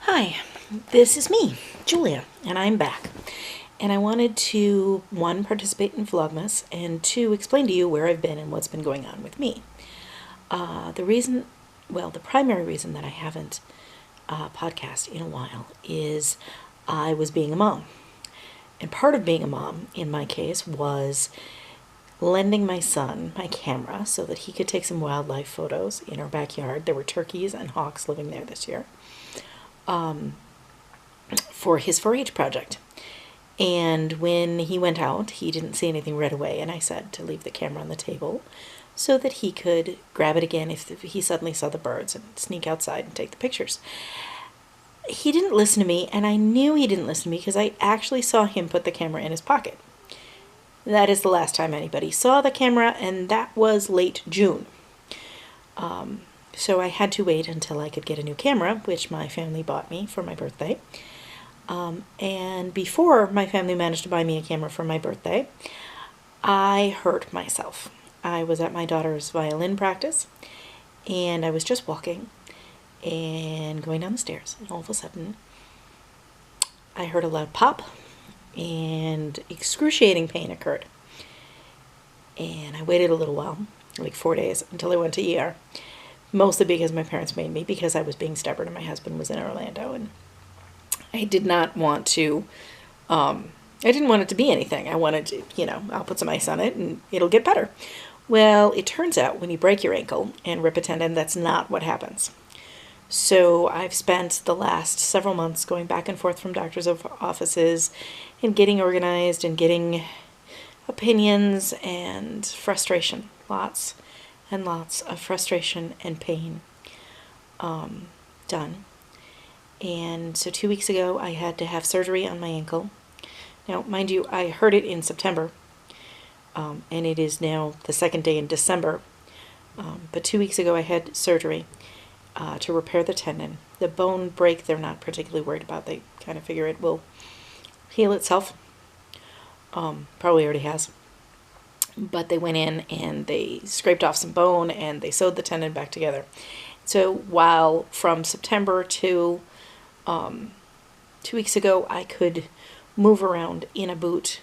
Hi, this is me, Julia, and I'm back. And I wanted to, one, participate in Vlogmas, and two, explain to you where I've been and what's been going on with me. The primary reason that I haven't podcast in a while is I was being a mom. And part of being a mom, in my case, was lending my son my camera so that he could take some wildlife photos in our backyard. There were turkeys and hawks living there this year. For his 4-H project. And when he went out, he didn't see anything right away, and I said to leave the camera on the table so that he could grab it again if he suddenly saw the birds and sneak outside and take the pictures. He didn't listen to me, and I knew he didn't listen to me because I actually saw him put the camera in his pocket. That is the last time anybody saw the camera, and that was late June. So I had to wait until I could get a new camera, which my family bought me for my birthday. And before my family managed to buy me a camera for my birthday, I hurt myself. I was at my daughter's violin practice, and I was just walking and going down the stairs, and all of a sudden, I heard a loud pop, and excruciating pain occurred. And I waited a little while, like 4 days, until I went to ER. Mostly because my parents made me, because I was being stubborn and my husband was in Orlando, and I did not want to, I didn't want it to be anything. I wanted to, I'll put some ice on it and it'll get better. Well, it turns out when you break your ankle and rip a tendon, that's not what happens. So I've spent the last several months going back and forth from doctors' offices and getting organized and getting opinions and frustration, lots and lots of frustration and pain done. And so 2 weeks ago, I had to have surgery on my ankle. Now, mind you, I heard it in September, and it is now the second day in December. But 2 weeks ago, I had surgery to repair the tendon. The bone break, they're not particularly worried about. They kind of figure it will heal itself. Probably already has. But they went in and they scraped off some bone and they sewed the tendon back together. So while from September to 2 weeks ago, I could move around in a boot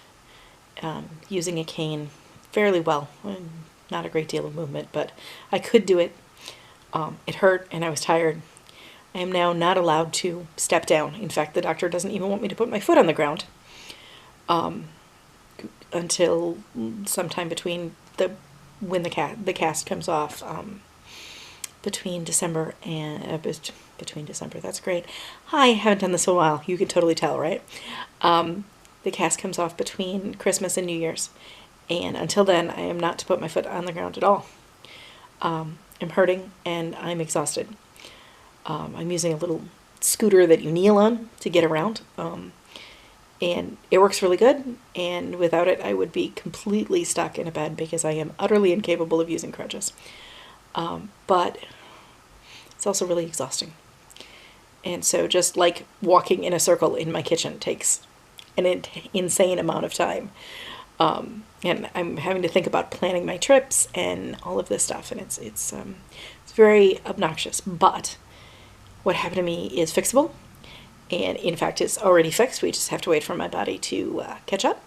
using a cane fairly well. Not a great deal of movement, but I could do it. It hurt and I was tired. I am now not allowed to step down. In fact, the doctor doesn't even want me to put my foot on the ground. Until sometime between when the cast comes off, between December and between December. That's great. Hi, I haven't done this in a while. You can totally tell, right? The cast comes off between Christmas and New Year's, and until then, I am not to put my foot on the ground at all. I'm hurting and I'm exhausted. I'm using a little scooter that you kneel on to get around. And it works really good, and without it I would be completely stuck in a bed because I am utterly incapable of using crutches. But it's also really exhausting. And so just like walking in a circle in my kitchen takes an insane amount of time. And I'm having to think about planning my trips and all of this stuff, and it's very obnoxious. But what happened to me is fixable. And in fact, it's already fixed. We just have to wait for my body to catch up.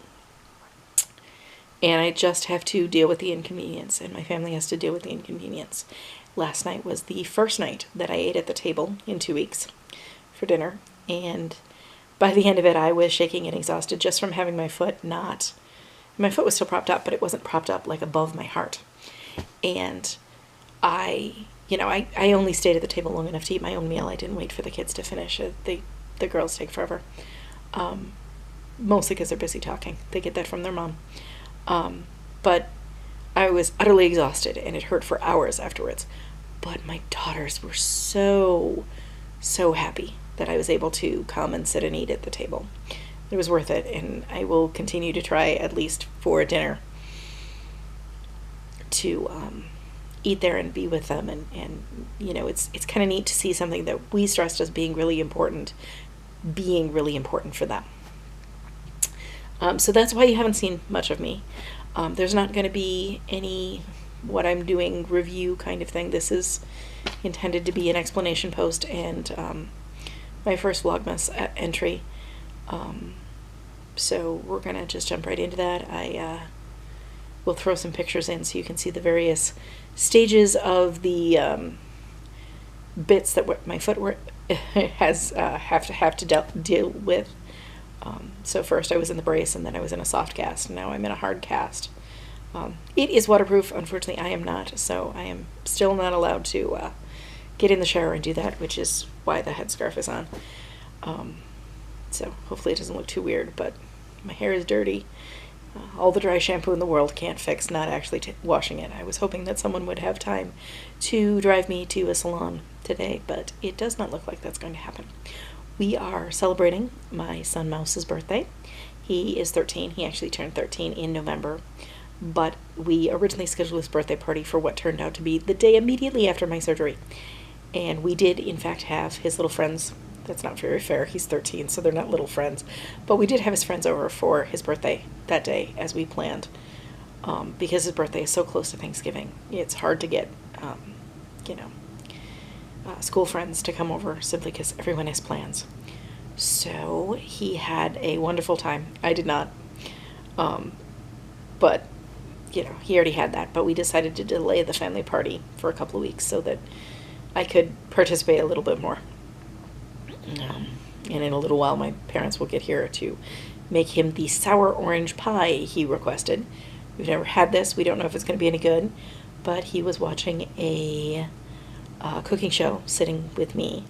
And I just have to deal with the inconvenience, and my family has to deal with the inconvenience. Last night was the first night that I ate at the table in 2 weeks for dinner. And by the end of it, I was shaking and exhausted just from having my foot my foot was still propped up, but it wasn't propped up like above my heart. And I only stayed at the table long enough to eat my own meal. I didn't wait for the kids to finish. The girls take forever, mostly because they're busy talking. They get that from their mom. But I was utterly exhausted, and it hurt for hours afterwards. But my daughters were so happy that I was able to come and sit and eat at the table. It was worth it, and I will continue to try at least for dinner to eat there and be with them, and it's kind of neat to see something that we stressed as being really important for them. So that's why you haven't seen much of me. There's not going to be any what I'm doing review kind of thing. This is intended to be an explanation post and my first Vlogmas entry. So we're going to just jump right into that. I will throw some pictures in so you can see the various stages of the bits that my foot has have to deal with. So first I was in the brace, and then I was in a soft cast, and now I'm in a hard cast. It is waterproof. Unfortunately, I am not, so I am still not allowed to get in the shower and do that, which is why the headscarf is on. So hopefully it doesn't look too weird, but my hair is dirty. All the dry shampoo in the world can't fix not actually washing it. I was hoping that someone would have time to drive me to a salon today, but it does not look like that's going to happen. We are celebrating my son Mouse's birthday. He is 13. He actually turned 13 in November, but we originally scheduled his birthday party for what turned out to be the day immediately after my surgery. And we did, in fact, have his little friends. That's not very fair. He's 13, so they're not little friends. But we did have his friends over for his birthday that day, as we planned. Because his birthday is so close to Thanksgiving, it's hard to get, school friends to come over simply because everyone has plans. So he had a wonderful time. I did not. But, he already had that. But we decided to delay the family party for a couple of weeks so that I could participate a little bit more. And in a little while, my parents will get here to make him the sour orange pie he requested. We've never had this. We don't know if it's going to be any good. But he was watching a cooking show sitting with me.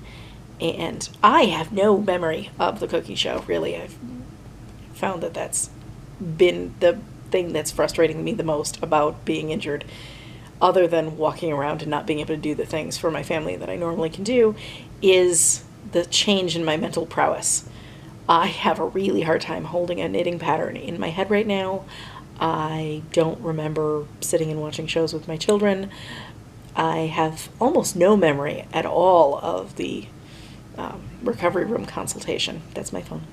And I have no memory of the cooking show, really. I've found that that's been the thing that's frustrating me the most about being injured, other than walking around and not being able to do the things for my family that I normally can do, is the change in my mental prowess. I have a really hard time holding a knitting pattern in my head right now. I don't remember sitting and watching shows with my children. I have almost no memory at all of the recovery room consultation. That's my phone.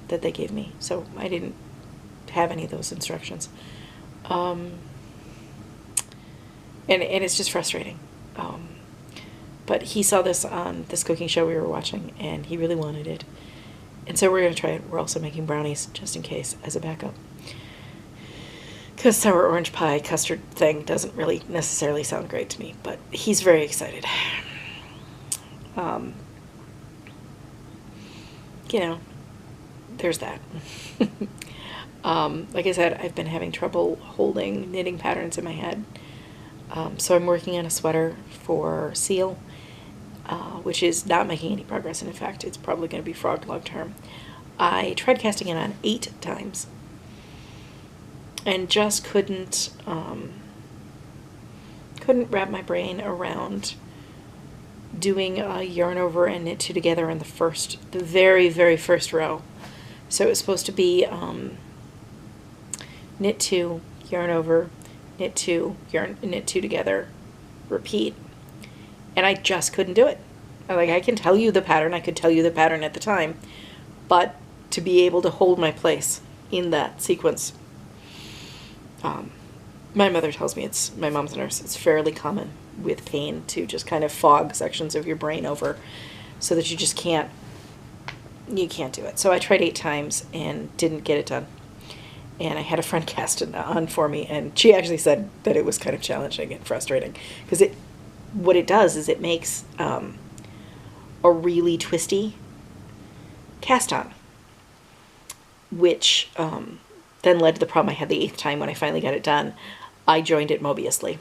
That they gave me. So I didn't have any of those instructions. And it's just frustrating. But he saw this on this cooking show we were watching, and he really wanted it. And so we're going to try it. We're also making brownies, just in case, as a backup. Because sour orange pie custard thing doesn't really necessarily sound great to me, but he's very excited. There's that. Like I said, I've been having trouble holding knitting patterns in my head. So I'm working on a sweater for Seal, which is not making any progress, and in fact, it's probably going to be frog long term. I tried casting it on 8 times, and just couldn't wrap my brain around doing a yarn over and knit 2 together in the very, very first row. So it was supposed to be knit 2, yarn over, knit 2, knit 2 together, repeat. And I just couldn't do it. I can tell you the pattern. I could tell you the pattern at the time, but to be able to hold my place in that sequence. My mother tells me, my mom's a nurse, it's fairly common with pain to just kind of fog sections of your brain over so that you can't do it. So I tried 8 times and didn't get it done. And I had a friend cast it on for me, and she actually said that it was kind of challenging and frustrating, because what it does is it makes a really twisty cast on, which then led to the problem I had the 8th time when I finally got it done. I joined it Mobiusly,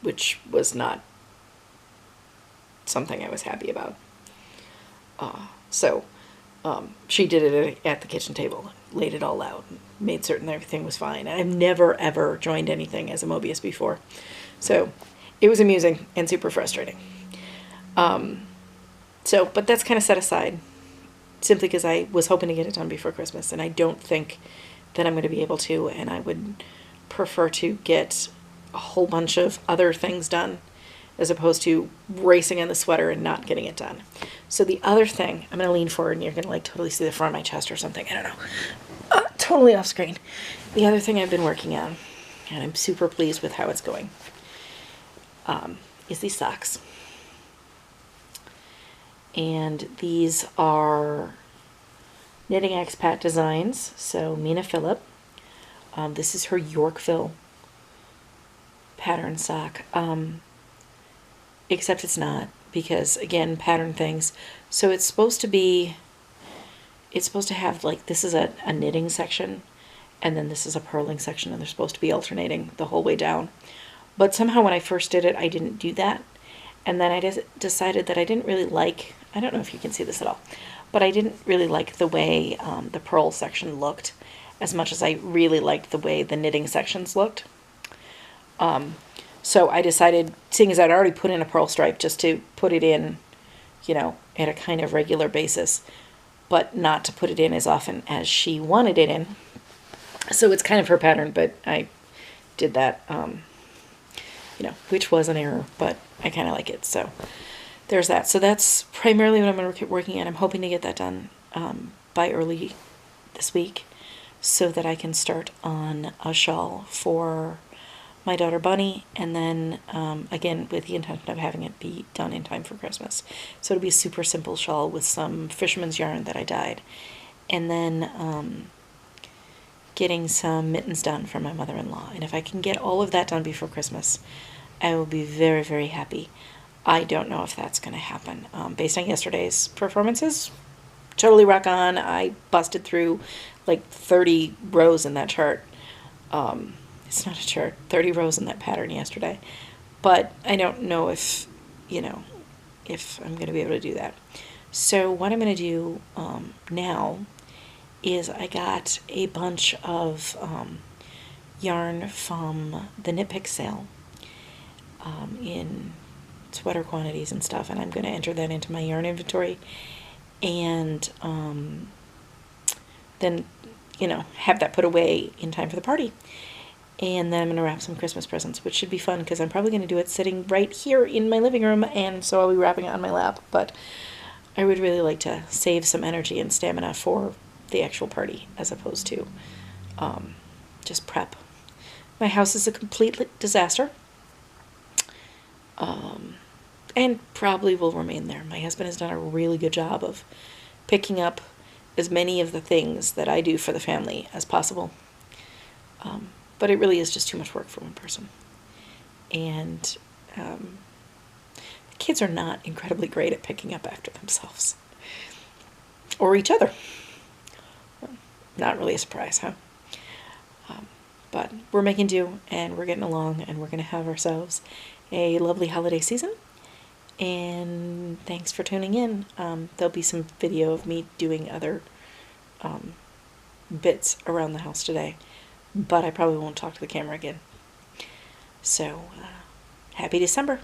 which was not something I was happy about. So she did it at the kitchen table, laid it all out, made certain everything was fine. And I've never, ever joined anything as a Mobius before. So it was amusing and super frustrating. But that's kind of set aside, simply because I was hoping to get it done before Christmas, and I don't think that I'm going to be able to, and I would prefer to get a whole bunch of other things done as opposed to racing on the sweater and not getting it done. So the other thing, I'm going to lean forward and you're going to totally see the front of my chest or something. I don't know. Totally off screen. The other thing I've been working on, and I'm super pleased with how it's going, is these socks. And these are Knitting Expat Designs, so Mina Phillip. This is her Yorkville pattern sock, except it's not, because again, pattern things. So it's supposed to have, like, this is a knitting section, and then this is a purling section, and they're supposed to be alternating the whole way down. But somehow when I first did it, I didn't do that. And then I decided that I didn't really like, I don't know if you can see this at all, but I didn't really like the way the purl section looked as much as I really liked the way the knitting sections looked. So I decided, seeing as I'd already put in a purl stripe, just to put it in, at a kind of regular basis, but not to put it in as often as she wanted it in. So it's kind of her pattern, but I did that, which was an error, but I kind of like it. So there's that. So that's primarily what I'm going to be working on. I'm hoping to get that done by early this week so that I can start on a shawl for my daughter Bunny, and then again with the intention of having it be done in time for Christmas. So it'll be a super simple shawl with some fisherman's yarn that I dyed, and then getting some mittens done for my mother-in-law. And if I can get all of that done before Christmas, I will be very, very happy. I don't know if that's going to happen. Based on yesterday's performances, totally rock on. I busted through like 30 rows in that chart. It's not a chart, 30 rows in that pattern yesterday. But I don't know if I'm going to be able to do that. So what I'm going to do now is I got a bunch of yarn from the Knit Pick sale in sweater quantities and stuff, and I'm going to enter that into my yarn inventory, and then have that put away in time for the party. And then I'm going to wrap some Christmas presents, which should be fun because I'm probably going to do it sitting right here in my living room, and so I'll be wrapping it on my lap. But I would really like to save some energy and stamina for the actual party as opposed to just prep. My house is a complete disaster, and probably will remain there. My husband has done a really good job of picking up as many of the things that I do for the family as possible. But it really is just too much work for one person. And the kids are not incredibly great at picking up after themselves. Or each other. Not really a surprise, huh? But we're making do, and we're getting along, and we're going to have ourselves a lovely holiday season. And thanks for tuning in. There'll be some video of me doing other bits around the house today. But I probably won't talk to the camera again. So, happy December.